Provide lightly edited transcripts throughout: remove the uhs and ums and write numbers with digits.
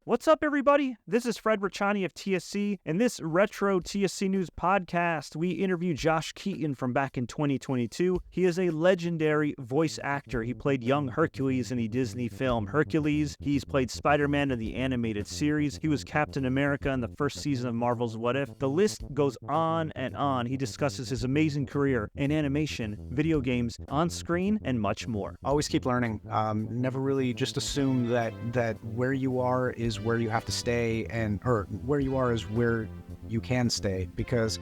What's up, everybody? This is Fred Richani of TSC. In this retro TSC News podcast, we interview Josh Keaton from back in 2022. He is a legendary voice actor. He played young Hercules in the Disney film Hercules. He's played Spider-Man in the animated series. He was Captain America in the first season of Marvel's What If. The list goes on and on. He discusses his amazing career in animation, video games, on screen, and much more. Always keep learning. Never really just assume that where you are is where you have to stay, or where you are is where you can stay, because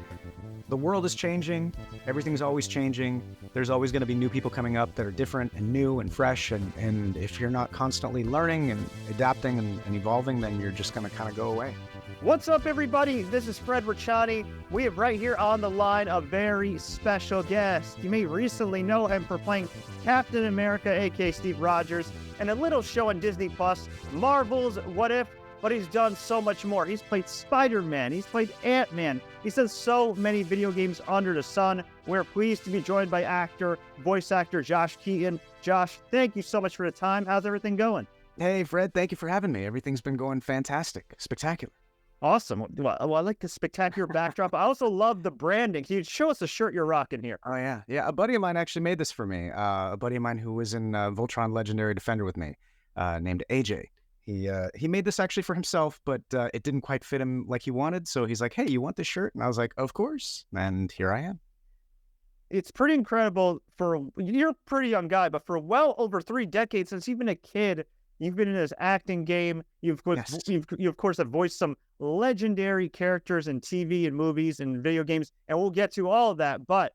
the world is changing. Everything's always changing. There's always going to be new people coming up that are different and new and fresh, and if you're not constantly learning and adapting and evolving, then you're just going to kind of go away. What's up, everybody? This is Fred Richani. We have right here on the line a very special guest. You may recently know him for playing Captain America, aka Steve Rogers, and a little show on Disney Plus, Marvel's What If, but he's done so much more. He's played Spider-Man, he's played Ant-Man, he's done so many video games under the sun. We're pleased to be joined by voice actor Josh Keaton. Josh, thank you so much for the time. How's everything going? Hey, Fred, thank you for having me. Everything's been going fantastic, spectacular. Awesome. Well, I like the spectacular backdrop. I also love the branding. Can you show us the shirt you're rocking here? Oh, yeah. Yeah, a buddy of mine actually made this for me. A buddy of mine who was in Voltron Legendary Defender with me, named AJ. He made this actually for himself, but it didn't quite fit him like he wanted. So he's like, hey, you want this shirt? And I was like, of course. And here I am. It's pretty incredible you're a pretty young guy, but for well over 3 decades, since you've been a kid, you've been in this acting game. You of course have voiced some legendary characters in TV and movies and video games, and we'll get to all of that. But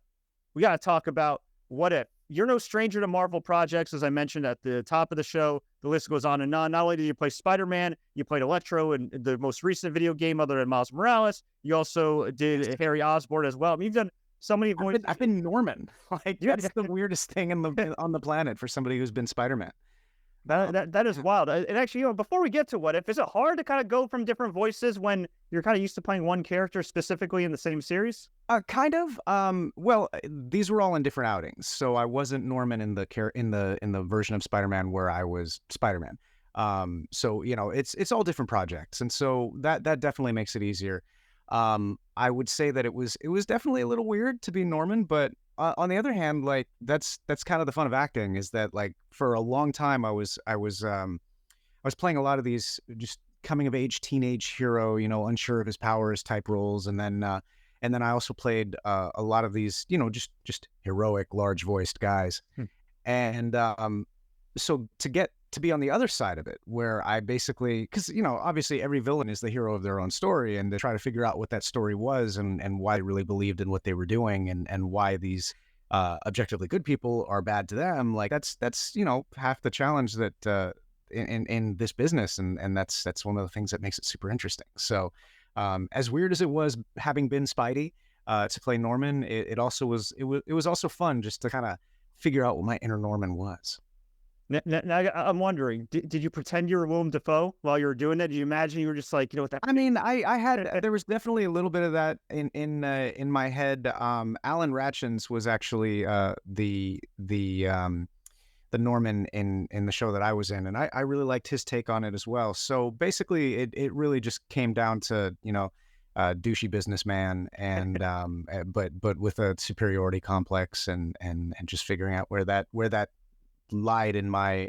we got to talk about What If. You're no stranger to Marvel projects, as I mentioned at the top of the show. The list goes on and on. Not only did you play Spider-Man, you played Electro in the most recent video game other than Miles Morales. You also did Harry Osborn as well. I mean, you've done so many voices. I've been Norman. Like, that's the weirdest thing on the planet for somebody who's been Spider-Man. That is wild. And actually, before we get to What If, is it hard to kind of go from different voices when you're kind of used to playing one character specifically in the same series? Kind of. Well, these were all in different outings, so I wasn't Norman in the version of Spider-Man where I was Spider-Man. So it's all different projects, and so that definitely makes it easier. I would say that it was definitely a little weird to be Norman, but on the other hand, like that's kind of the fun of acting, is that like for a long time I was playing a lot of these just coming of age teenage hero, unsure of his powers type roles, and then I also played a lot of these, just heroic large voiced guys, and so to get to be on the other side of it, where I basically, because obviously every villain is the hero of their own story, and to try to figure out what that story was and why they really believed in what they were doing, and why these objectively good people are bad to them, like that's half the challenge that in this business, and that's one of the things that makes it super interesting. So as weird as it was having been Spidey to play Norman, it was also fun just to kind of figure out what my inner Norman was. Now I'm wondering, did you pretend you were Willem Dafoe while you were doing that? Did you imagine you were just like, what that? I mean, I had, there was definitely a little bit of that in my head. Alan Ratchins was actually the Norman in the show that I was in, and I really liked his take on it as well. So basically, it really just came down to douchey businessman, and but with a superiority complex, and just figuring out where that lied in my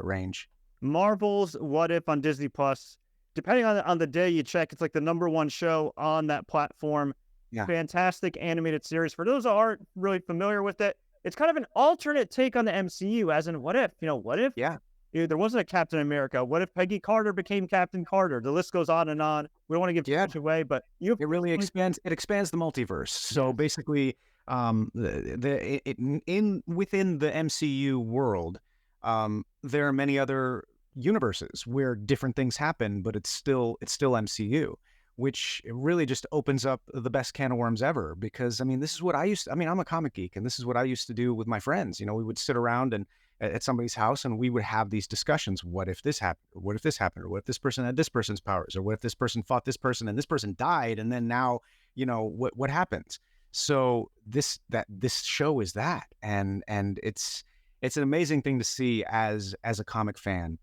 range. Marvel's What If on Disney Plus, depending on the day you check, it's like the #1 show on that platform. Yeah. Fantastic animated series. For those that aren't really familiar with it, it's kind of an alternate take on the MCU, as in what if? What if? Yeah. There wasn't a Captain America? What if Peggy Carter became Captain Carter? The list goes on and on. We don't want to give too much away, but it really expands the multiverse. So basically, within the MCU world, there are many other universes where different things happen, but it's still MCU, which really just opens up the best can of worms ever. Because this is what I'm a comic geek, and this is what I used to do with my friends. We would sit around and at somebody's house, and we would have these discussions. What if this happened? Or what if this happened? Or what if this person had this person's powers? Or what if this person fought this person and this person died? And then now, what happens? So this show is that, and it's an amazing thing to see as a comic fan,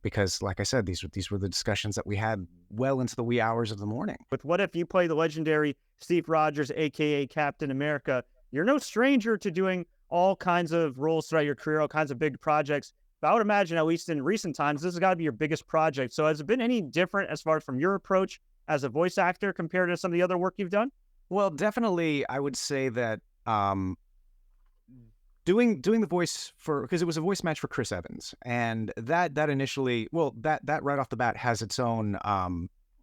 Because, like I said, these were the discussions that we had well into the wee hours of the morning. With What If, you play the legendary Steve Rogers, aka Captain America. You're no stranger to doing all kinds of roles throughout your career, all kinds of big projects. But I would imagine, at least in recent times, this has got to be your biggest project. So has it been any different as far as from your approach as a voice actor compared to some of the other work you've done? Well, definitely, I would say that doing the voice for, because it was a voice match for Chris Evans, and that initially, well, that right off the bat has its own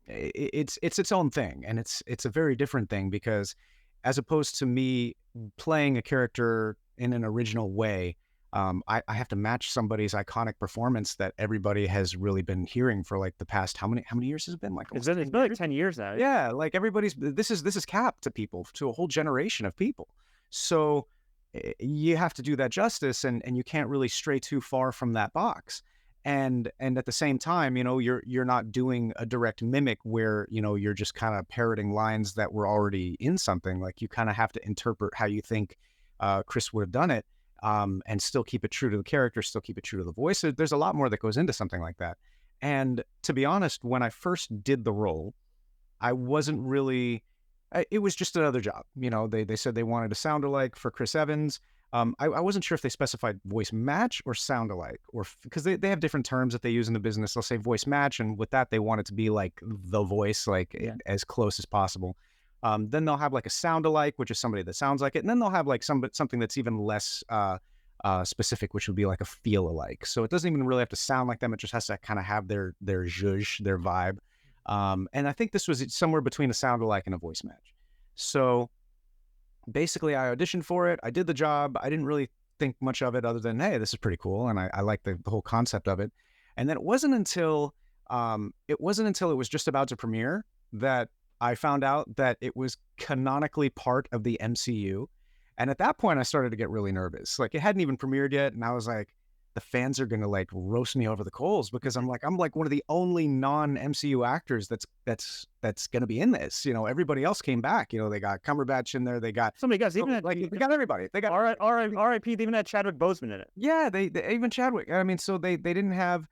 it's its own thing, and it's a very different thing, because as opposed to me playing a character in an original way, I have to match somebody's iconic performance that everybody has really been hearing for like the past, how many years has it been? Like It's been like 10 years now. Yeah, like everybody's, this is Cap to people, to a whole generation of people. So you have to do that justice, and you can't really stray too far from that box. And at the same time, you know, you're not doing a direct mimic where, you know, you're just kind of parroting lines that were already in something. Like, you kind of have to interpret how you think Chris would have done it, and still keep it true to the character, still keep it true to the voice. There's a lot more that goes into something like that. And to be honest, when I first did the role, I wasn't really, it was just another job. You know, they said they wanted a sound-alike for Chris Evans. I wasn't sure if they specified voice match or sound-alike, or because they have different terms that they use in the business. They'll say voice match, and with that, they want it to be like the voice, like as close as possible. Then they'll have like a sound-alike, which is somebody that sounds like it. And then they'll have like something that's even less specific, which would be like a feel-alike. So it doesn't even really have to sound like them. It just has to kind of have their zhuzh, their vibe. And I think this was somewhere between a sound-alike and a voice match. So basically, I auditioned for it. I did the job. I didn't really think much of it other than, hey, this is pretty cool, and I like the whole concept of it. And then it wasn't until it was just about to premiere that I found out that it was canonically part of the MCU. And at that point, I started to get really nervous. Like, it hadn't even premiered yet, and I was like, the fans are gonna like roast me over the coals, because I'm like one of the only non-MCU actors that's gonna be in this. You know, everybody else came back. You know, they got Cumberbatch in there. They got so many guys, even like they got everybody. They got R.I.P. They even had Chadwick Boseman in it. Yeah, they even Chadwick. I mean, so they didn't have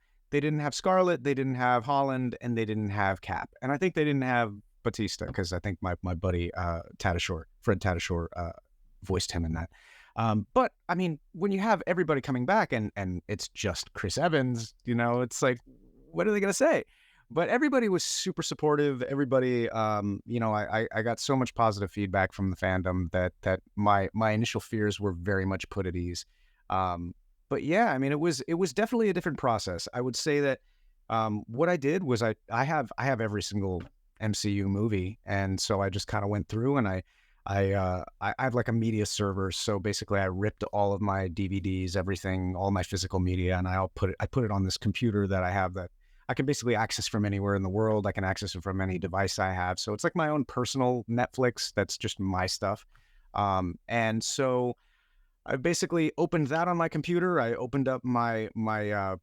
Scarlett, they didn't have Holland, and they didn't have Cap, and I think they didn't have Batista, because I think my buddy Fred Tatasciore voiced him in that. But I mean, when you have everybody coming back and it's just Chris Evans, you know, it's like, what are they going to say? But everybody was super supportive. Everybody, you know, I got so much positive feedback from the fandom that my initial fears were very much put at ease. But yeah, I mean, it was definitely a different process. I would say that what I did was I have every single MCU movie, and so I just kind of went through, and I have like a media server. So basically, I ripped all of my DVDs, everything, all my physical media, and I put it on this computer that I have that I can basically access from anywhere in the world. I can access it from any device I have. So it's like my own personal Netflix. That's just my stuff. And so I basically opened that on my computer. I opened up my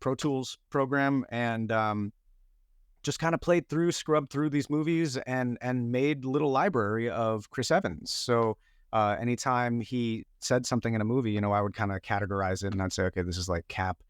Pro Tools program, and just kind of played through, scrubbed through these movies, and made a little library of Chris Evans. So anytime he said something in a movie, you know, I would kind of categorize it, and I'd say, okay, this is like Cap,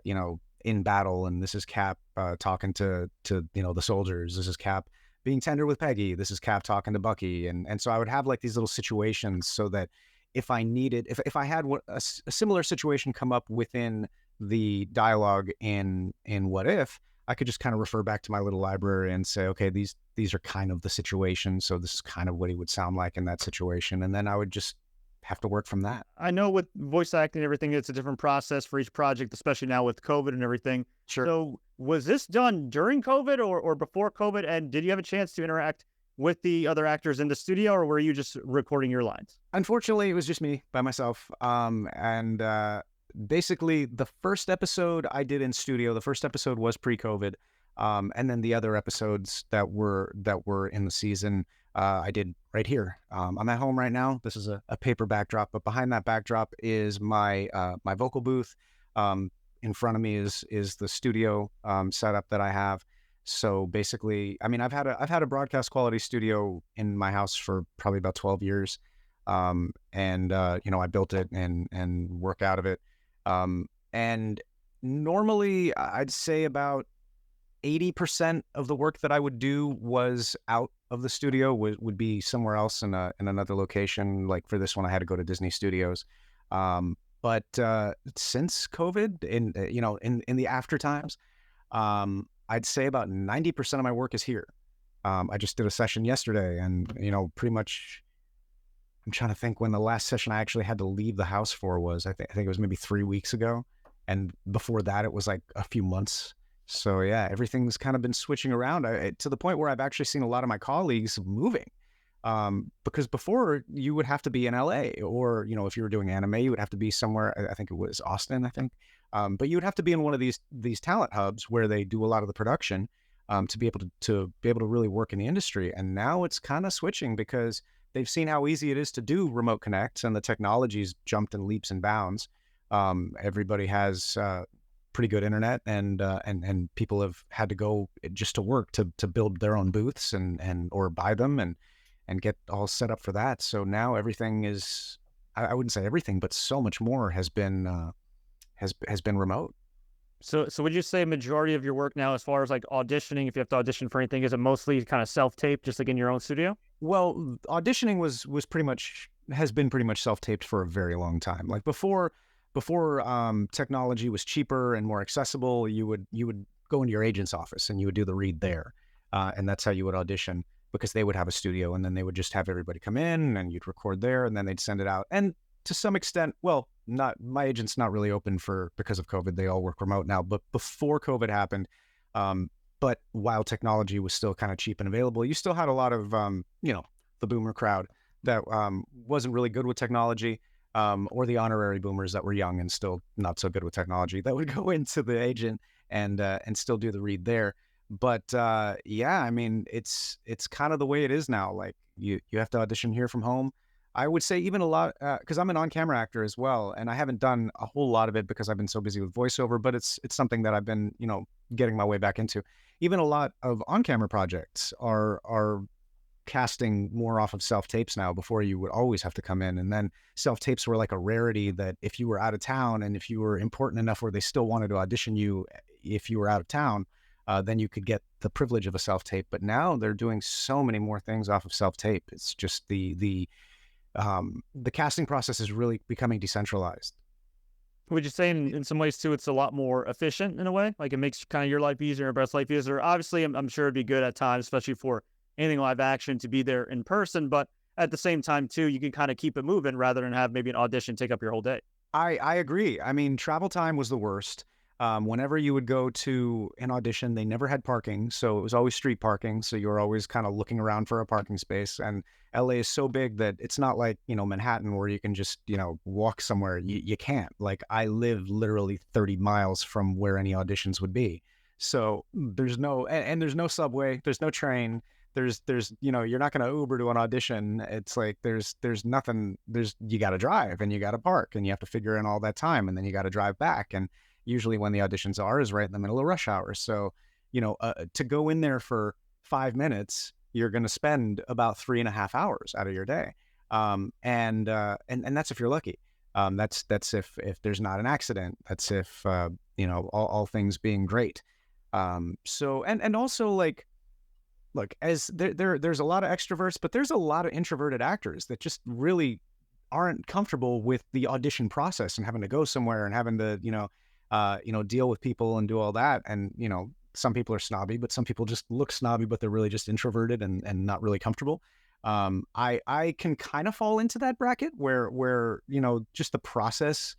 you know, in battle, and this is Cap talking to you know, the soldiers. This is Cap being tender with Peggy. This is Cap talking to Bucky, and so I would have like these little situations, so that if I needed, if I had a similar situation come up within the dialogue in What If, I could just kind of refer back to my little library and say, okay, these are kind of the situations. So this is kind of what he would sound like in that situation. And then I would just have to work from that. I know with voice acting and everything, it's a different process for each project, especially now with COVID and everything. Sure. So was this done during COVID or before COVID? And did you have a chance to interact with the other actors in the studio, or were you just recording your lines? Unfortunately, it was just me by myself. Basically, the first episode I did in studio. The first episode was pre-COVID, and then the other episodes that were in the season, I did right here. I'm at home right now. This is a paper backdrop, but behind that backdrop is my my vocal booth. In front of me is the studio setup that I have. So basically, I mean, I've had a broadcast quality studio in my house for probably about 12 years, and you know, I built it and work out of it. And Normally, I'd say about 80% of the work that I would do was out of the studio, would be somewhere else in another location. Like for this one, I had to go to Disney Studios. But since COVID, in the after times, I'd say about 90% of my work is here. I just did a session yesterday, and pretty much, I'm trying to think when the last session I actually had to leave the house for was. I think it was maybe 3 weeks ago, and before that it was like a few months. So yeah, everything's kind of been switching around to the point where I've actually seen a lot of my colleagues moving. Because before you would have to be in LA, or if you were doing anime, you would have to be somewhere. I think it was Austin, I think. But you would have to be in one of these talent hubs where they do a lot of the production, to be able to really work in the industry. And now it's kind of switching because they've seen how easy it is to do remote connects, and the technology's jumped in leaps and bounds. Everybody has pretty good internet, and people have had to go just to work to build their own booths and or buy them and get all set up for that. So now everything is, I wouldn't say everything, but so much more has been remote. So would you say majority of your work now, as far as like auditioning, if you have to audition for anything, is it mostly kind of self-taped, just like in your own studio? Well, auditioning has been pretty much self-taped for a very long time. Like before technology was cheaper and more accessible, you would go into your agent's office and you would do the read there, and that's how you would audition, because they would have a studio, and then they would just have everybody come in and you'd record there, and then they'd send it out. And to some extent, well, not my agent's not really open because of COVID. They all work remote now. But before COVID happened, but while technology was still kind of cheap and available, you still had a lot of the boomer crowd that wasn't really good with technology, or the honorary boomers that were young and still not so good with technology, that would go into the agent and still do the read there. But yeah, I mean, it's kind of the way it is now. Like you have to audition here from home. I would say even a lot, because I'm an on-camera actor as well, and I haven't done a whole lot of it because I've been so busy with voiceover, but it's something that I've been, getting my way back into. Even a lot of on-camera projects are casting more off of self-tapes now. Before, you would always have to come in, and then self-tapes were like a rarity, that if you were out of town and if you were important enough where they still wanted to audition you if you were out of town, then you could get the privilege of a self-tape. But now they're doing so many more things off of self-tape. It's just the casting process is really becoming decentralized. Would you say in some ways too, it's a lot more efficient in a way? Like it makes kind of your life easier and Brett's life easier? Obviously, I'm sure it'd be good at times, especially for anything live action, to be there in person. But at the same time too, you can kind of keep it moving rather than have maybe an audition take up your whole day. I agree. I mean, travel time was the worst. Whenever you would go to an audition, they never had parking. So it was always street parking. So you were always kind of looking around for a parking space. And LA is so big that it's not like, Manhattan, where you can just, walk somewhere. You can't. Like, I live literally 30 miles from where any auditions would be. So there's no subway, there's no train. There's you're not going to Uber to an audition. It's like there's nothing. You got to drive, and you got to park, and you have to figure in all that time, and then you got to drive back. And usually when the auditions are is right in the middle of rush hour. So, to go in there for 5 minutes, you're going to spend about 3.5 hours out of your day. And that's if you're lucky. That's if there's not an accident. That's if, all things being great. So, and also, like, look, as there's a lot of extroverts, but there's a lot of introverted actors that just really aren't comfortable with the audition process and having to go somewhere and having to, deal with people and do all that. And, some people are snobby, but some people just look snobby, but they're really just introverted and not really comfortable. I can kind of fall into that bracket where, just the process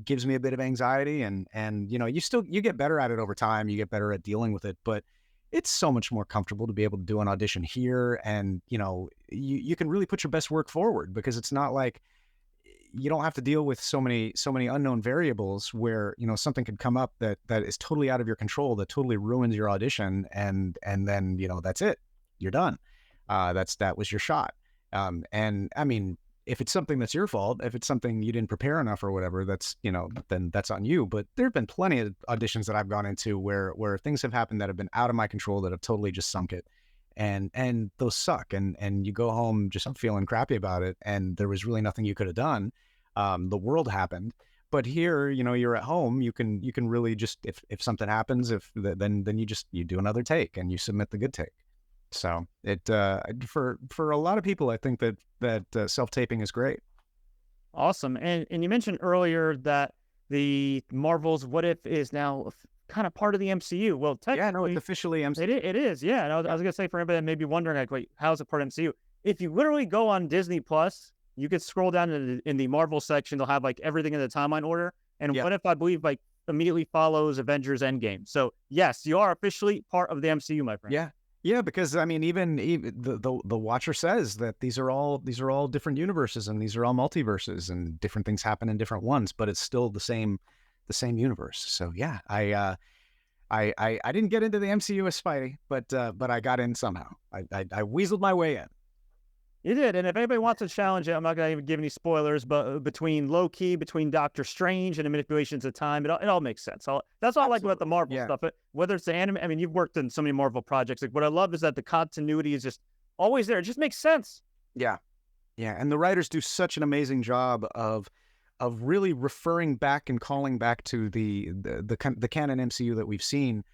gives me a bit of anxiety, and you get better at it over time. You get better at dealing with it, but it's so much more comfortable to be able to do an audition here. And, you can really put your best work forward, because it's not like you don't have to deal with so many unknown variables where, something could come up that is totally out of your control, that totally ruins your audition. And then, that's it, you're done. That was your shot. And I mean, if it's something that's your fault, if it's something you didn't prepare enough or whatever, that's, then that's on you. But there've been plenty of auditions that I've gone into where things have happened that have been out of my control, that have totally just sunk it. And those suck. And you go home just feeling crappy about it. And there was really nothing you could have done. The world happened, But here, you're at home. You can really just, if something happens, then you do another take and you submit the good take. So it for a lot of people, I think that self-taping is great. Awesome. And you mentioned earlier that the Marvel's What If is now kind of part of the MCU. Well, technically, yeah, no, it's officially MCU. It is, yeah. And I was gonna say, for anybody that may be wondering, like, wait, how's it part of MCU? If you literally go on Disney Plus, you could scroll down in the Marvel section. They'll have like everything in the timeline order. And What If, I believe, like immediately follows Avengers Endgame. So yes, you are officially part of the MCU, my friend. Yeah. Yeah, because I mean, even the Watcher says that these are all different universes, and these are all multiverses, and different things happen in different ones, but it's still the same universe. So yeah, I didn't get into the MCU as Spidey, but I got in somehow. I weaseled my way in. You did, and if anybody wants to challenge it, I'm not going to even give any spoilers, but between Doctor Strange and the manipulations of time, it all makes sense. That's all I like about the Marvel stuff. Whether it's the anime, I mean, you've worked in so many Marvel projects. Like, what I love is that the continuity is just always there. It just makes sense. Yeah, yeah, and the writers do such an amazing job of really referring back and calling back to the canon MCU that we've seen.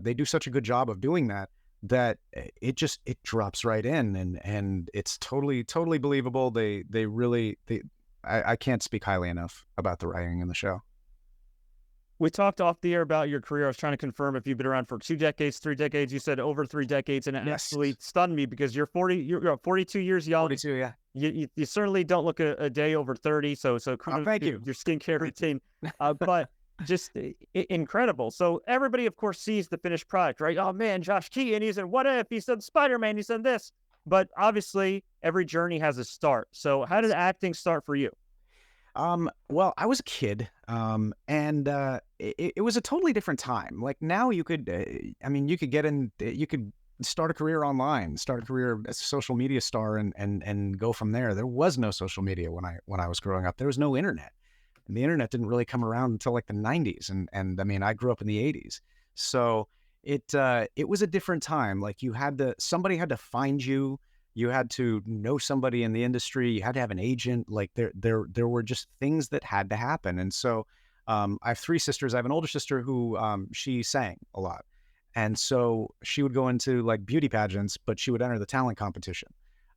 They do such a good job of doing that it drops right in, and it's totally believable. I can't speak highly enough about the writing in the show. We talked off the air about your career. I was trying to confirm if you've been around for 2 decades, 3 decades. You said over 3 decades, and it absolutely stunned me because you're 42 years young. 42, yeah. You certainly don't look a day over 30. So thank you. Your skincare routine, but just incredible. So everybody, of course, sees the finished product, right? Oh man, Josh Keaton, he's in What If, he's in Spider-Man, he's in this. But obviously, every journey has a start. So how did acting start for you? Well, I was a kid, and it was a totally different time. Like now, you could you could start a career online, start a career as a social media star, and go from there. There was no social media when I was growing up. There was no internet. And the internet didn't really come around until like the 90s. And I mean, I grew up in the 80s. So it was a different time. Like somebody had to find you. You had to know somebody in the industry. You had to have an agent. Like there were just things that had to happen. And so I have 3 sisters. I have an older sister who she sang a lot. And so she would go into like beauty pageants, but she would enter the talent competition.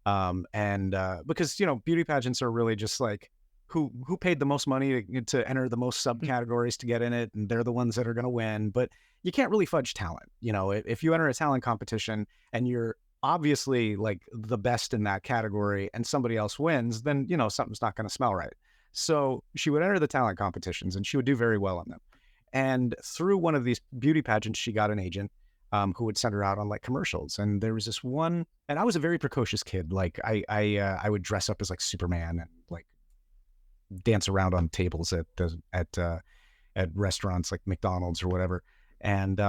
Because, beauty pageants are really just like, who paid the most money to enter the most subcategories to get in it, and they're the ones that are going to win. But you can't really fudge talent. If you enter a talent competition and you're obviously like the best in that category and somebody else wins, then, something's not going to smell right. So she would enter the talent competitions and she would do very well on them. And through one of these beauty pageants, she got an agent who would send her out on like commercials. And there was this one, and I was a very precocious kid. Like I would dress up as like Superman and like dance around on tables at restaurants like McDonald's or whatever. And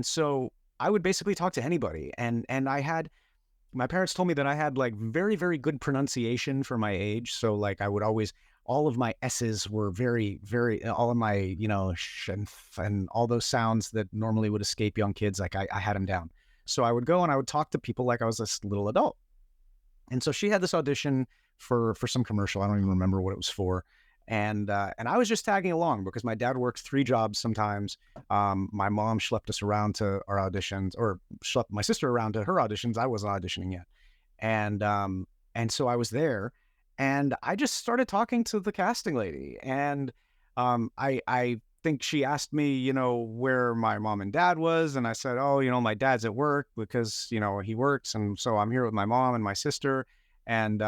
so I would basically talk to anybody. And my parents told me that I had like very, very good pronunciation for my age. So like I would always, all of my S's were very, very, all of my, sh and all those sounds that normally would escape young kids, like I had them down. So I would go and I would talk to people like I was this little adult. And so she had this audition for some commercial. I don't even remember what it was for. And I was just tagging along because my dad worked 3 jobs sometimes. My mom schlepped us around to our auditions, or schlepped my sister around to her auditions. I wasn't auditioning yet. And so I was there and I just started talking to the casting lady. And I think she asked me, where my mom and dad was. And I said, oh, my dad's at work because, he works. And so I'm here with my mom and my sister. And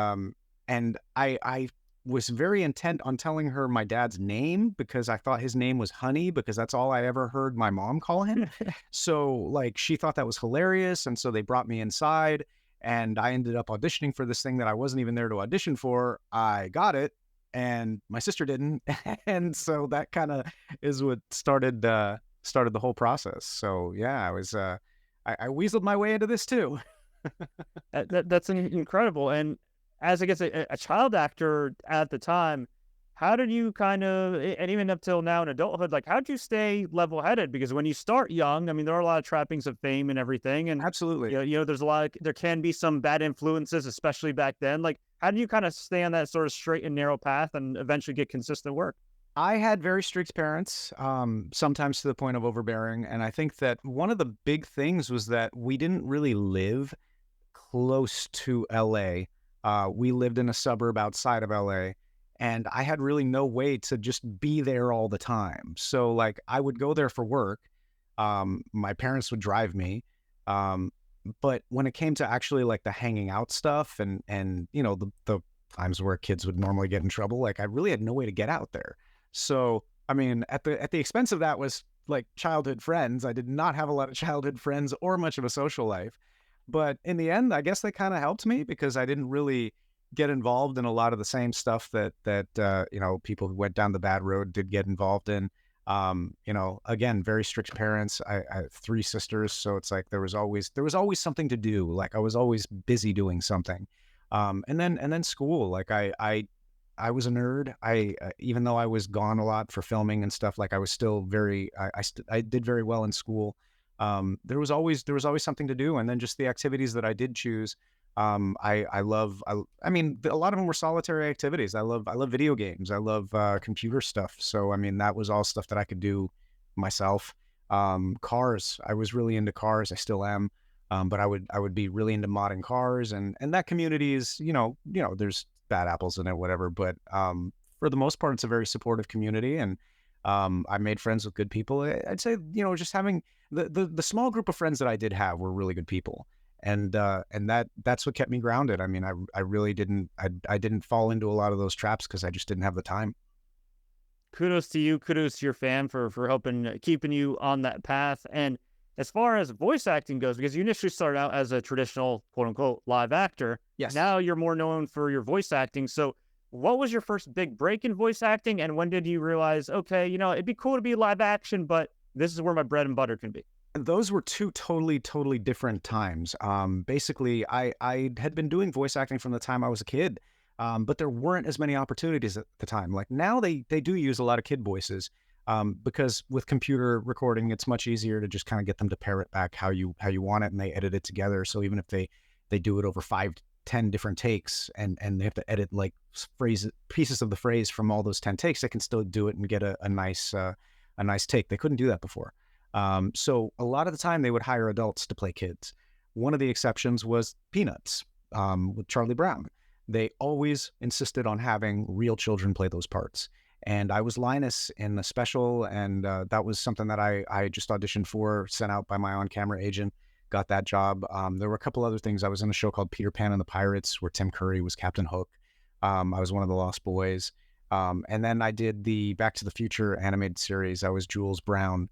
I was very intent on telling her my dad's name because I thought his name was Honey, because that's all I ever heard my mom call him. So like she thought that was hilarious. And so they brought me inside and I ended up auditioning for this thing that I wasn't even there to audition for. I got it and my sister didn't. And so that kind of is what started the whole process. So yeah, I was, I weaseled my way into this too. That's incredible. And as I guess a child actor at the time, how did you kind of, and even up till now in adulthood, like how did you stay level-headed? Because when you start young, I mean, there are a lot of trappings of fame and everything. And absolutely, there's there can be some bad influences, especially back then. Like, how do you kind of stay on that sort of straight and narrow path and eventually get consistent work? I had very strict parents, sometimes to the point of overbearing. And I think that one of the big things was that we didn't really live close to LA. We lived in a suburb outside of LA, and I had really no way to just be there all the time. So like I would go there for work. My parents would drive me. But when it came to actually like the hanging out stuff and you know, the times where kids would normally get in trouble, like I really had no way to get out there. So, I mean, at the expense of that was like childhood friends. I did not have a lot of childhood friends or much of a social life. But in the end, I guess they kind of helped me because I didn't really get involved in a lot of the same stuff that you know, people who went down the bad road did get involved in. You know, again, very strict parents. I have three sisters, so it's like there was always something to do. Like I was always busy doing something. And then school. Like I was a nerd. Even though I was gone a lot for filming and stuff, like I was still very I did very well in school. There was always something to do, and then just the activities that I did choose. I mean, a lot of them were solitary activities. I love video games. I love computer stuff. So I mean, that was all stuff that I could do myself. Cars. I was really into cars. I still am. But I would be really into modding cars, and that community is, you know, there's bad apples in it, whatever. But for the most part, it's a very supportive community, and I made friends with good people. I'd say, you know, just having the small group of friends that I did have were really good people, and that's what kept me grounded. I mean, I really didn't I didn't fall into a lot of those traps because I just didn't have the time. Kudos to you. Kudos to your fam for helping keeping you on that path. And as far as voice acting goes, because you initially started out as a traditional quote unquote live actor, Yes. now you're more known for your voice acting. So what was your first big break in voice acting, and when did you realize, okay, you know, it'd be cool to be live action, but this is where my bread and butter can be? Those were two totally different times. Basically, I had been doing voice acting from the time I was a kid, but there weren't as many opportunities at the time. Like now, they do use a lot of kid voices, because with computer recording, it's much easier to just kind of get them to parrot back how you want it, and they edit it together. So even if they do it over 5-10 different takes, and they have to edit like pieces of the phrase from all those 10 takes, they can still do it and get a nice take. They couldn't do that before. So a lot of the time they would hire adults to play kids. One of the exceptions was Peanuts, with Charlie Brown. They always insisted on having real children play those parts. And I was Linus in the special, and that was something that I just auditioned for, sent out by my on-camera agent, got that job. There were a couple other things. I was in a show called Peter Pan and the Pirates, where Tim Curry was Captain Hook. I was one of the Lost Boys. And then I did the Back to the Future animated series. I was Jules Brown,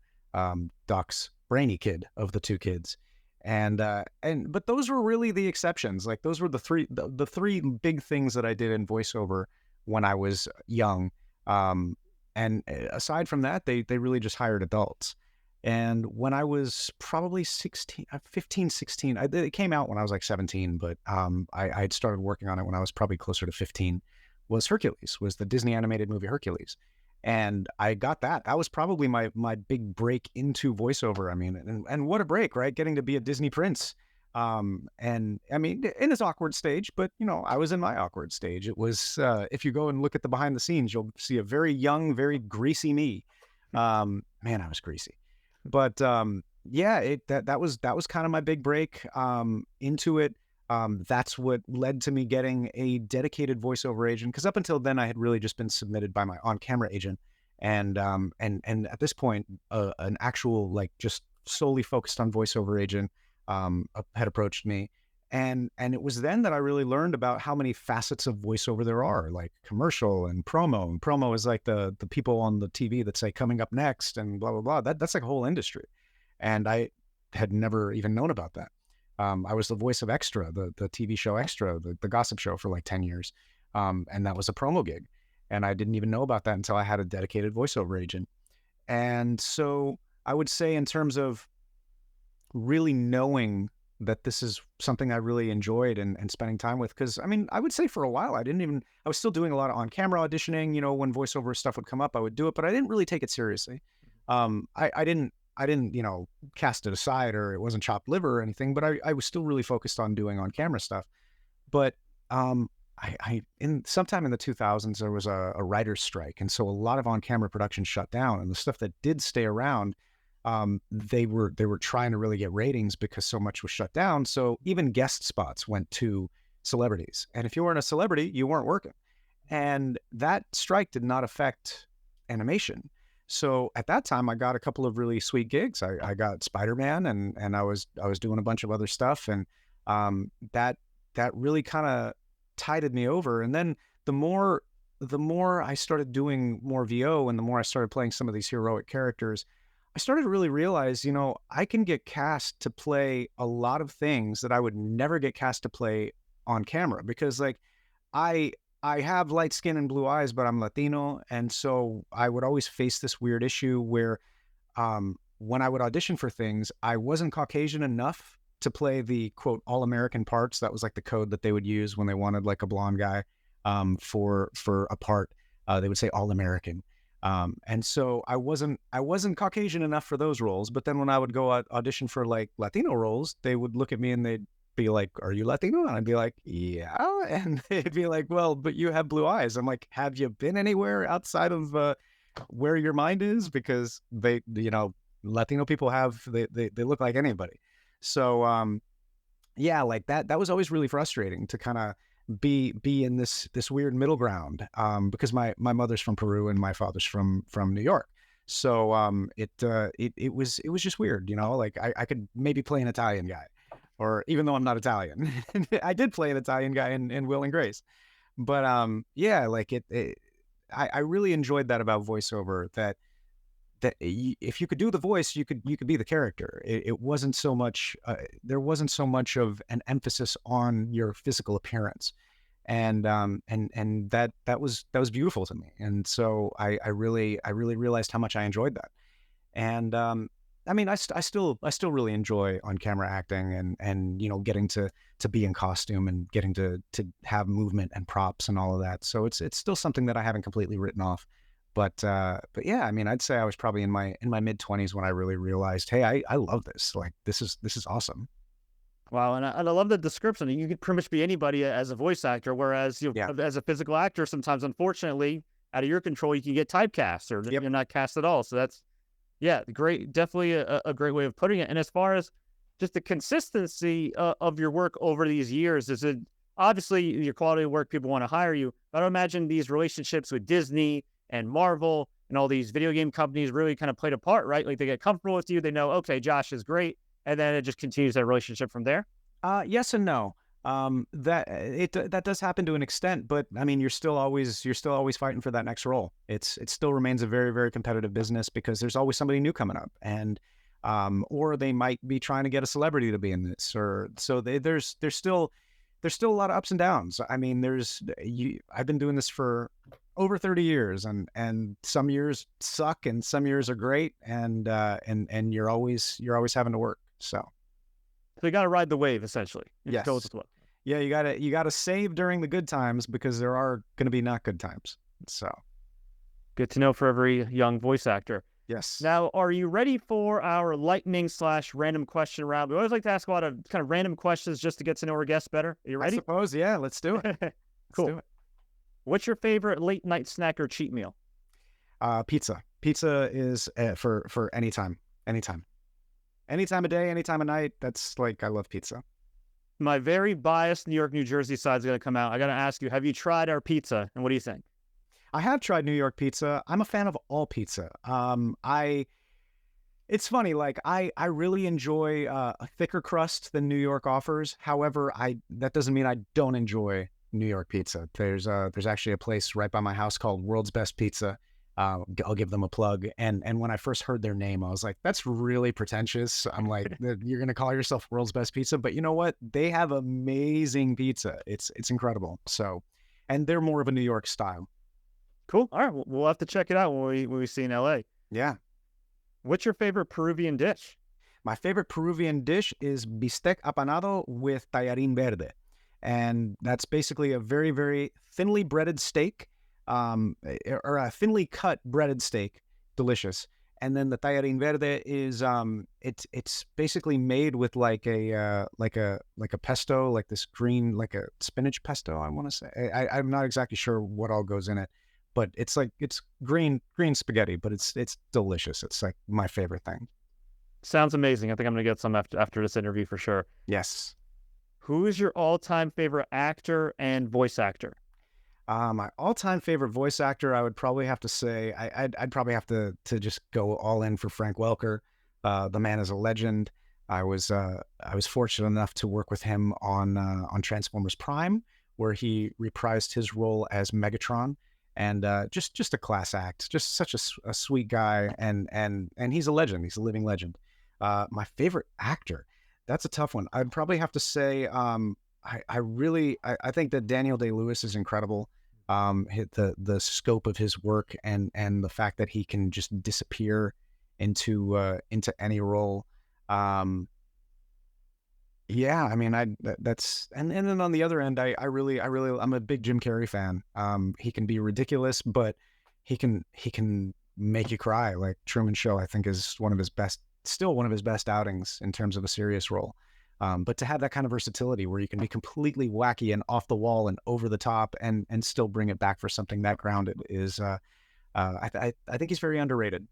Doc's brainy kid of the two kids. But those were really the exceptions. Like those were the three big things that I did in voiceover when I was young. And aside from that, they really just hired adults. And when I was probably 15, 16, it came out when I was like 17, but I had started working on it when I was probably closer to 15, was Hercules, was the Disney animated movie Hercules. And I got that. That was probably my big break into voiceover. I mean, and what a break, right? Getting to be a Disney prince. And I mean, in his awkward stage, but you know, I was in my awkward stage. It was, if you go and look at the behind the scenes, you'll see a very young, very greasy me. Man, I was greasy, but, yeah, that was kind of my big break, into it. That's what led to me getting a dedicated voiceover agent. Cause up until then I had really just been submitted by my on-camera agent. And at this point, an actual, like just solely focused on voiceover agent, had approached me, and it was then that I really learned about how many facets of voiceover there are, like commercial and promo. And promo is like the people on the TV that say coming up next and blah blah blah. That's like a whole industry, and I had never even known about that. I was the voice of Extra, the TV show Extra, the gossip show, for like 10 years, and that was a promo gig, and I didn't even know about that until I had a dedicated voiceover agent. And so I would say, in terms of really knowing that this is something I really enjoyed and spending time with. Cause I mean, I would say for a while, I was still doing a lot of on-camera auditioning. You know, when voiceover stuff would come up, I would do it, but I didn't really take it seriously. I didn't, you know, cast it aside, or it wasn't chopped liver or anything, but I was still really focused on doing on-camera stuff. But in sometime in the 2000s, there was a writer's strike. And so a lot of on-camera production shut down, and the stuff that did stay around, they were trying to really get ratings because so much was shut down. So even guest spots went to celebrities. And if you weren't a celebrity, you weren't working. And that strike did not affect animation. So at that time, I got a couple of really sweet gigs. I got Spider-Man, and I was doing a bunch of other stuff, and that really kind of tided me over. And then the more I started doing more VO, and the more I started playing some of these heroic characters, I started to really realize, you know, I can get cast to play a lot of things that I would never get cast to play on camera, because like I have light skin and blue eyes, but I'm Latino. And so I would always face this weird issue where when I would audition for things, I wasn't Caucasian enough to play the quote all-American parts. That was like the code that they would use when they wanted like a blonde guy for a part. They would say all-American. And so I wasn't Caucasian enough for those roles. But then when I would go audition for like Latino roles, they would look at me and they'd be like, "Are you Latino?" And I'd be like, "Yeah." And they'd be like, "Well, but you have blue eyes." I'm like, "Have you been anywhere outside of where your mind is?" Because they, you know, Latino people they look like anybody. So yeah, like that was always really frustrating to kind of be in this weird middle ground, because my mother's from Peru and my father's from New York. So it was just weird, you know. Like I could maybe play an Italian guy, or even though I'm not Italian, I did play an Italian guy in Will and Grace. But yeah, like I really enjoyed that about voiceover, that if you could do the voice, you could be the character. It wasn't so much there wasn't so much of an emphasis on your physical appearance, and that was beautiful to me. And so I really realized how much I enjoyed that. And I mean, I still really enjoy on camera acting, and you know, getting to be in costume and getting to have movement and props and all of that. So it's still something that I haven't completely written off. But yeah, I mean, I'd say I was probably in my mid-20s when I really realized, hey, I love this. Like this is awesome. Wow, and I love the description. You could pretty much be anybody as a voice actor, whereas as a physical actor, sometimes unfortunately, out of your control, you can get typecast, or you're not cast at all. So that's great, definitely a great way of putting it. And as far as just the consistency of your work over these years, is it obviously your quality of work, people want to hire you, but I imagine these relationships with Disney and Marvel and all these video game companies really kind of played a part, right? Like they get comfortable with you, they know, okay, Josh is great, and then it just continues that relationship from there. Yes and no. That does happen to an extent, but I mean, you're still always fighting for that next role. It still remains a very, very competitive business, because there's always somebody new coming up, and or they might be trying to get a celebrity to be in this, or so there's still a lot of ups and downs. I mean, I've been doing this for over 30 years, and some years suck and some years are great, and you're always having to work. So you got to ride the wave, essentially. Yes. Well. Yeah, you gotta save during the good times, because there are going to be not good times. So good to know for every young voice actor. Yes. Now, are you ready for our lightning/random question round? We always like to ask a lot of kind of random questions just to get to know our guests better. Are you ready? I suppose, yeah. Let's do it. Cool. Let's do it. What's your favorite late night snack or cheat meal? Pizza. Pizza is for any time of day, any time of night. That's like, I love pizza. My very biased New York, New Jersey side is going to come out. I got to ask you, have you tried our pizza, and what do you think? I have tried New York pizza. I'm a fan of all pizza. It's funny, like I really enjoy a thicker crust than New York offers. However, that doesn't mean I don't enjoy New York pizza. There's actually a place right by my house called World's Best Pizza. I'll give them a plug. And when I first heard their name, I was like, that's really pretentious. I'm like, you're going to call yourself World's Best Pizza? But you know what? They have amazing pizza. It's incredible. So, and they're more of a New York style. Cool. All right. We'll have to check it out when we see in LA. Yeah. What's your favorite Peruvian dish? My favorite Peruvian dish is bistec apanado with tallarín verde. And that's basically a very, very thinly breaded steak, or a thinly cut breaded steak. Delicious. And then the tallarín verde is it's basically made with like a pesto, like this green, like a spinach pesto, I want to say. I'm not exactly sure what all goes in it, but it's like it's green spaghetti, but it's delicious. It's like my favorite thing. Sounds amazing. I think I'm gonna get some after this interview for sure. Yes. Who is your all-time favorite actor and voice actor? My all-time favorite voice actor, I would probably have to say, I'd probably have to just go all in for Frank Welker. The man is a legend. I was fortunate enough to work with him on Transformers Prime, where he reprised his role as Megatron, and just a class act, just such a sweet guy, and he's a legend. He's a living legend. My favorite actor, that's a tough one. I'd probably have to say, I think that Daniel Day-Lewis is incredible. The scope of his work and the fact that he can just disappear into any role. Yeah, I mean, that's and then on the other end, I'm a big Jim Carrey fan. He can be ridiculous, but he can make you cry. Like Truman Show, I think is still one of his best outings in terms of a serious role. But to have that kind of versatility where you can be completely wacky and off the wall and over the top and still bring it back for something that grounded is, I think he's very underrated.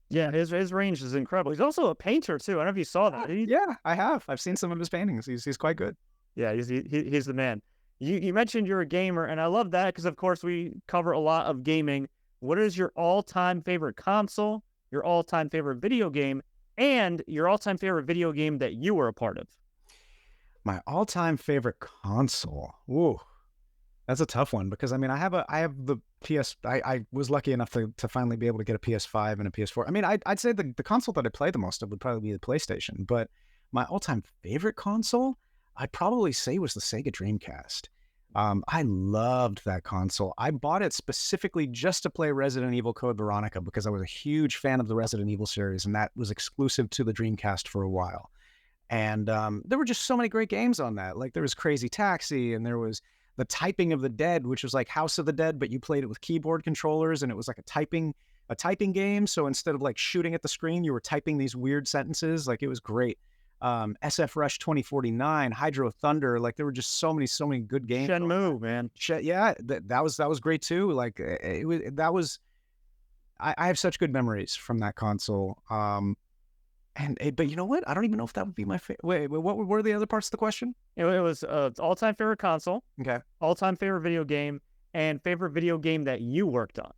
Yeah, his range is incredible. He's also a painter too. I don't know if you saw that. Yeah, I have. I've seen some of his paintings. He's quite good. Yeah, he's the man. You mentioned you're a gamer, and I love that because of course we cover a lot of gaming. What is your all-time favorite console? Your all-time favorite video game? And your all-time favorite video game that you were a part of? My all-time favorite console. Ooh, that's a tough one because I mean I have the PS. I was lucky enough to finally be able to get a PS5 and a PS4. I mean I'd say the console that I play the most of would probably be the PlayStation. But my all-time favorite console, I'd probably say was the Sega Dreamcast. I loved that console. I bought it specifically just to play Resident Evil Code Veronica because I was a huge fan of the Resident Evil series, and that was exclusive to the Dreamcast for a while. And there were just so many great games on that. Like there was Crazy Taxi, and there was the Typing of the Dead, which was like House of the Dead, but you played it with keyboard controllers, and it was like a typing game. So instead of like shooting at the screen, you were typing these weird sentences. Like it was great. SF Rush 2049, Hydro Thunder, like there were just so many good games. Shenmue, man. Yeah, that was great too. Like I have such good memories from that console. But you know what? I don't even know if that would be my favorite. Wait, what were the other parts of the question? It was all-time favorite console. Okay. All-time favorite video game and favorite video game that you worked on.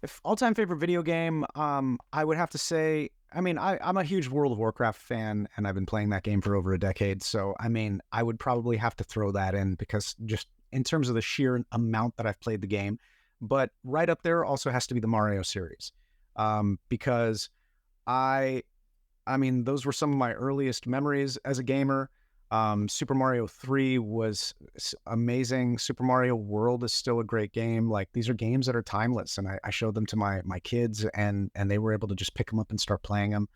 If all-time favorite video game, I would have to say, I mean, I'm a huge World of Warcraft fan, and I've been playing that game for over a decade. So, I mean, I would probably have to throw that in because just in terms of the sheer amount that I've played the game. But right up there also has to be the Mario series, because I mean, those were some of my earliest memories as a gamer. Super Mario 3 was amazing. Super Mario World is still a great game. Like these are games that are timeless, and I showed them to my kids, and they were able to just pick them up and start playing them.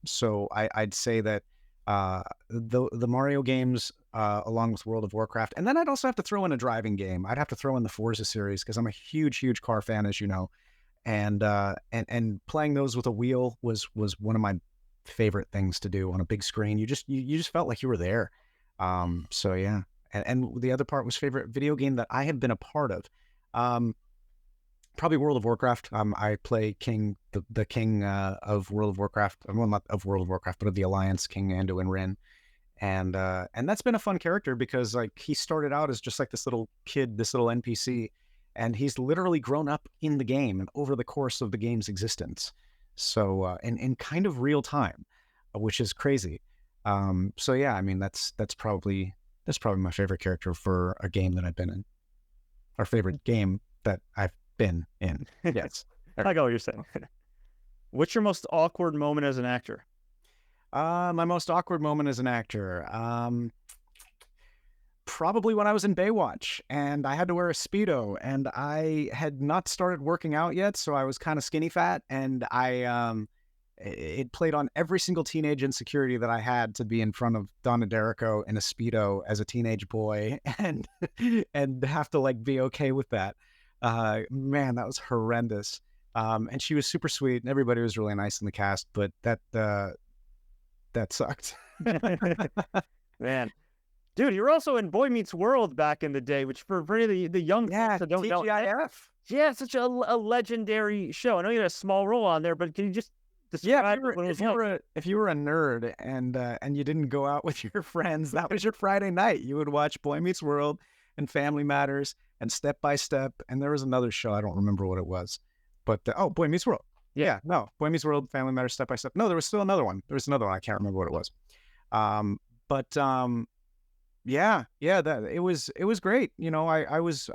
So I'd say that the Mario games, along with World of Warcraft, and then I'd also have to throw in a driving game. I'd have to throw in the Forza series because I'm a huge car fan, as you know, and playing those with a wheel was one of my favorite things to do on a big screen. You just felt like you were there. So yeah. And the other part was favorite video game that I have been a part of. Probably World of Warcraft. I play King, the King of World of Warcraft. Well, not of World of Warcraft, but of the Alliance, King Anduin Wrynn. And that's been a fun character because like he started out as just like this little kid, this little NPC, and he's literally grown up in the game and over the course of the game's existence. So in kind of real time, which is crazy. So yeah, I mean that's probably my favorite character for a game that I've been in. Our favorite game that I've been in. Yes. I got what you're saying. What's your most awkward moment as an actor? My most awkward moment as an actor. Probably when I was in Baywatch and I had to wear a Speedo and I had not started working out yet. So I was kind of skinny fat, and it played on every single teenage insecurity that I had to be in front of Donna D'Errico in a Speedo as a teenage boy and have to like be okay with that. Man, that was horrendous. And she was super sweet, and everybody was really nice in the cast, but that sucked. Man. Dude, you were also in Boy Meets World back in the day, which for the young folks that don't know. TGIF. Yeah, such a legendary show. I know you had a small role on there, but can you just describe what it was like? If you were a nerd and you didn't go out with your friends, that was your Friday night. You would watch Boy Meets World and Family Matters and Step by Step, and there was another show, I don't remember what it was, but Boy Meets World. Yeah, no, Boy Meets World, Family Matters, Step by Step. No, there was still another one. There was another one. I can't remember what it was. Yeah, that it was great. You know, I was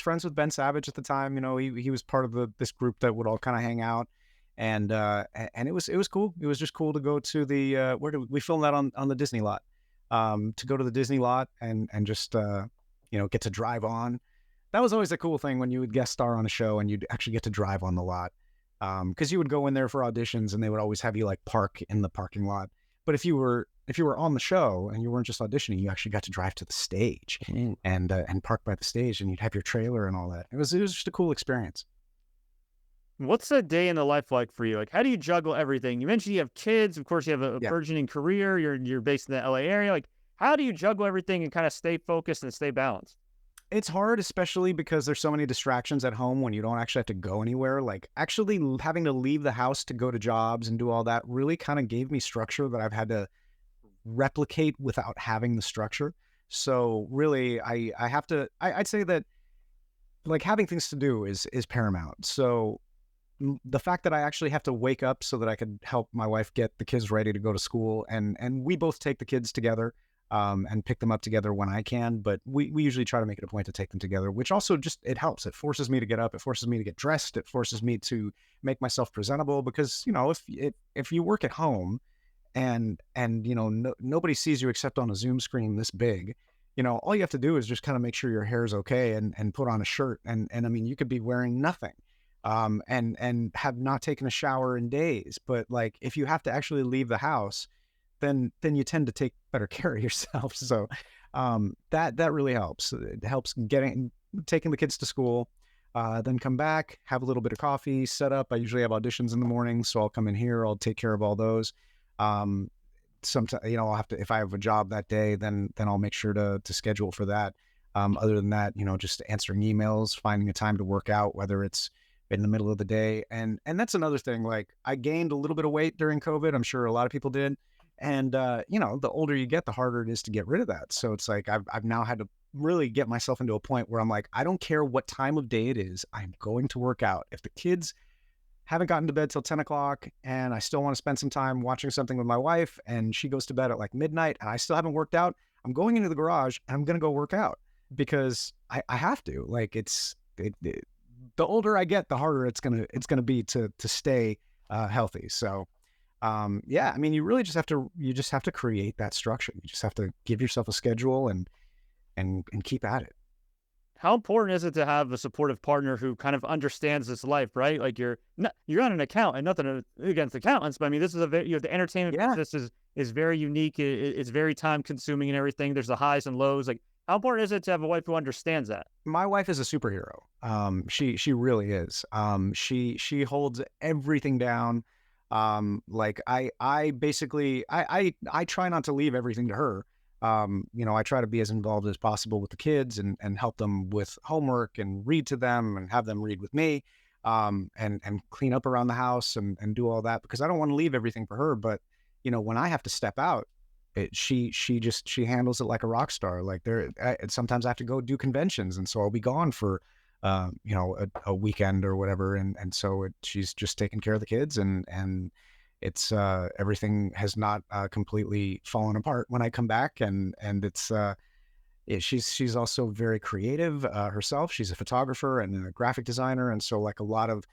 friends with Ben Savage at the time. You know, he was part of this group that would all kind of hang out, and it was cool. It was just cool to go to the where did we filmed that on the Disney lot? To go to the Disney lot and just get to drive on. That was always a cool thing when you would guest star on a show and you'd actually get to drive on the lot. Because you would go in there for auditions and they would always have you like park in the parking lot. But if you were on the show and you weren't just auditioning, you actually got to drive to the stage and park by the stage, and you'd have your trailer and all that. It was just a cool experience. What's a day in the life like for you? Like, how do you juggle everything? You mentioned you have kids. Of course, you have a burgeoning career. You're based in the LA area. Like, how do you juggle everything and kind of stay focused and stay balanced? It's hard, especially because there's so many distractions at home when you don't actually have to go anywhere. Like, actually having to leave the house to go to jobs and do all that really kind of gave me structure that I've had to replicate without having the structure. So really, I'd say that like having things to do is paramount. So the fact that I actually have to wake up so that I could help my wife get the kids ready to go to school, and we both take the kids together. And pick them up together when I can, but we usually try to make it a point to take them together, which also just, it helps. It forces me to get up. It forces me to get dressed. It forces me to make myself presentable because, you know, if you work at home and nobody sees you except on a Zoom screen this big, you know, all you have to do is just kind of make sure your hair's okay and put on a shirt. And I mean, you could be wearing nothing, and have not taken a shower in days. But like, if you have to actually leave the house, then you tend to take better care of yourself. So that really helps. It helps taking the kids to school, then come back, have a little bit of coffee, set up. I usually have auditions in the morning, so I'll come in here. I'll take care of all those. Sometimes, you know, I'll have to, if I have a job that day, then I'll make sure to schedule for that. Other than that, you know, just answering emails, finding a time to work out, whether it's in the middle of the day. And that's another thing. Like, I gained a little bit of weight during COVID. I'm sure a lot of people did. And, you know, the older you get, the harder it is to get rid of that. So it's like, I've now had to really get myself into a point where I'm like, I don't care what time of day it is. I'm going to work out. If the kids haven't gotten to bed till 10 o'clock and I still want to spend some time watching something with my wife and she goes to bed at like midnight and I still haven't worked out, I'm going into the garage and I'm going to go work out because I have to. Like, the older I get, the harder it's going to be to stay healthy. So, yeah, I mean, you really just have to create that structure. You just have to give yourself a schedule and keep at it. How important is it to have a supportive partner who kind of understands this life, right? Like, you're on an account, and nothing against accountants, but I mean, this is the entertainment business is very unique. It's very time consuming and everything. There's the highs and lows. Like, how important is it to have a wife who understands that? My wife is a superhero. She really is. She holds everything down. Like I basically, I try not to leave everything to her. You know, I try to be as involved as possible with the kids and help them with homework and read to them and have them read with me, and clean up around the house and do all that because I don't want to leave everything for her. But, you know, when I have to step out, she handles it like a rock star. Like, sometimes I have to go do conventions. And so I'll be gone for, you know, a weekend or whatever. And so she's just taking care of the kids and it's, everything has not, completely fallen apart when I come back. And it's, she's also very creative, herself. She's a photographer and a graphic designer. And so like a lot of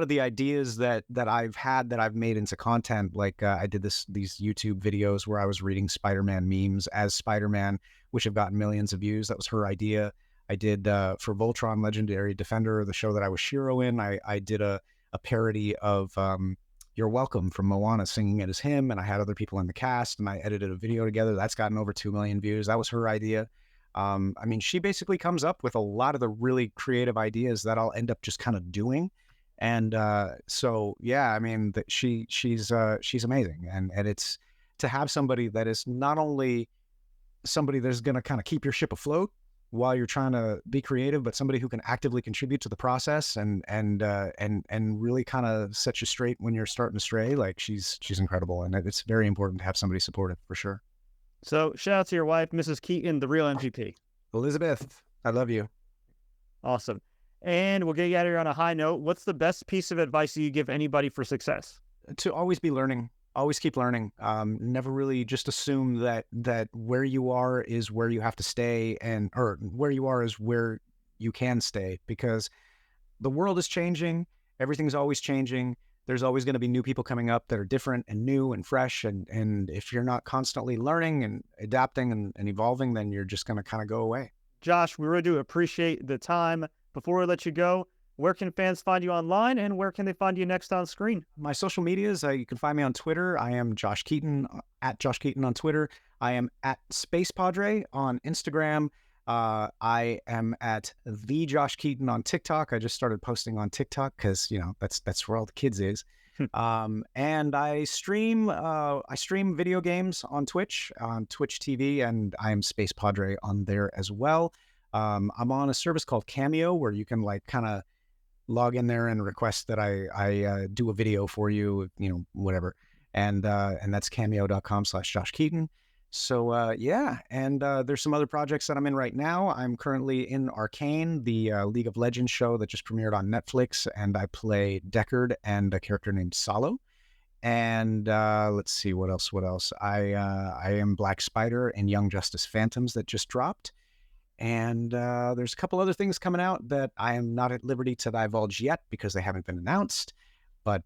the ideas that I've made into content, like, I did these YouTube videos where I was reading Spider-Man memes as Spider-Man, which have gotten millions of views. That was her idea. I did, for Voltron Legendary Defender, the show that I was Shiro in, I did a parody of, You're Welcome from Moana, singing it as him. And I had other people in the cast and I edited a video together. That's gotten over 2 million views. That was her idea. I mean, she basically comes up with a lot of the really creative ideas that I'll end up just kind of doing. And so yeah, I mean, she's amazing, and it's to have somebody that is not only somebody that's going to kind of keep your ship afloat while you're trying to be creative, but somebody who can actively contribute to the process and really kind of set you straight when you're starting to stray. Like she's incredible, and it's very important to have somebody supportive for sure. So shout out to your wife, Mrs. Keaton, the real MVP. Elizabeth, I love you. Awesome. And we'll get you out of here on a high note. What's the best piece of advice you give anybody for success? To always be learning. Always keep learning. Never really just assume that where you are is where you have to stay, or where you are is where you can stay, because the world is changing. Everything's always changing. There's always going to be new people coming up that are different and new and fresh. And if you're not constantly learning and adapting and evolving, then you're just going to kind of go away. Josh, we really do appreciate the time. Before we let you go, where can fans find you online, and where can they find you next on screen? My social medias, you can find me on Twitter. I am Josh Keaton, at Josh Keaton on Twitter. I am at Space Padre on Instagram. I am at the Josh Keaton on TikTok. I just started posting on TikTok because, you know, that's where all the kids is. And I stream video games on Twitch TV, and I am Space Padre on there as well. I'm on a service called Cameo, where you can like kind of log in there and request that I do a video for you, you know, whatever. And that's cameo.com/Josh Keaton. So yeah, and there's some other projects that I'm in right now. I'm currently in Arcane, the League of Legends show that just premiered on Netflix, and I play Deckard and a character named Salo. And let's see, what else? I am Black Spider in Young Justice Phantoms that just dropped. And there's a couple other things coming out that I am not at liberty to divulge yet because they haven't been announced. But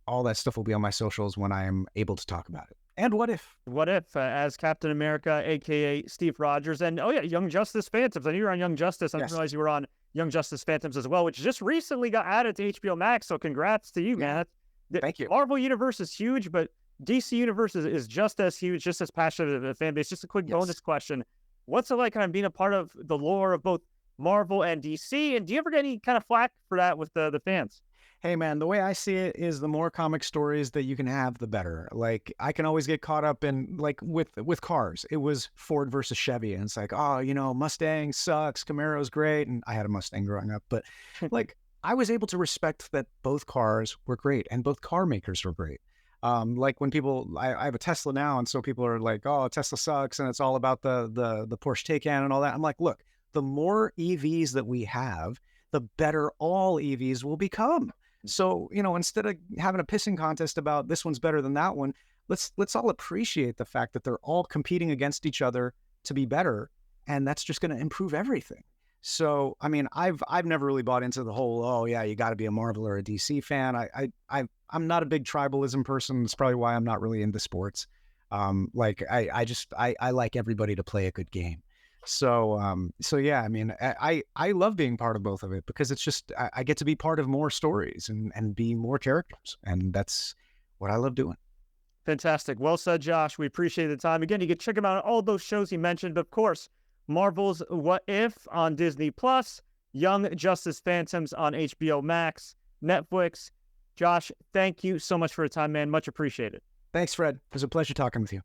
all that stuff will be on my socials when I am able to talk about it. And What If? What If, as Captain America, a.k.a. Steve Rogers. And, oh, yeah, Young Justice Phantoms. I knew you were on Young Justice. I didn't realize you were on Young Justice Phantoms as well, which just recently got added to HBO Max. So congrats to you, man. Thank you. Marvel Universe is huge, but DC Universe is just as huge, just as passionate of a fan base. Just a quick bonus question. What's it like kind of being a part of the lore of both Marvel and DC? And do you ever get any kind of flack for that with the fans? Hey, man, the way I see it is the more comic stories that you can have, the better. Like, I can always get caught up in, like, with cars. It was Ford versus Chevy, and it's like, oh, you know, Mustang sucks, Camaro's great, and I had a Mustang growing up. But, like, I was able to respect that both cars were great, and both car makers were great. Like when people, I have a Tesla now, and so people are like, oh, Tesla sucks, and it's all about the Porsche Taycan and all that. I'm like, look, the more EVs that we have, the better all EVs will become. So, you know, instead of having a pissing contest about this one's better than that one, let's all appreciate the fact that they're all competing against each other to be better, and that's just going to improve everything. So, I mean, I've never really bought into the whole, oh yeah, you got to be a Marvel or a DC fan. I'm not a big tribalism person. It's probably why I'm not really into sports. Like I like everybody to play a good game. So yeah, I mean, I love being part of both of it because it's just, I get to be part of more stories and be more characters. And that's what I love doing. Fantastic. Well said, Josh. We appreciate the time. Again, you can check them out on all those shows you mentioned, but of course, Marvel's What If on Disney Plus, Young Justice Phantoms on HBO Max, Netflix. Josh, thank you so much for your time, man. Much appreciated. Thanks, Fred. It was a pleasure talking with you.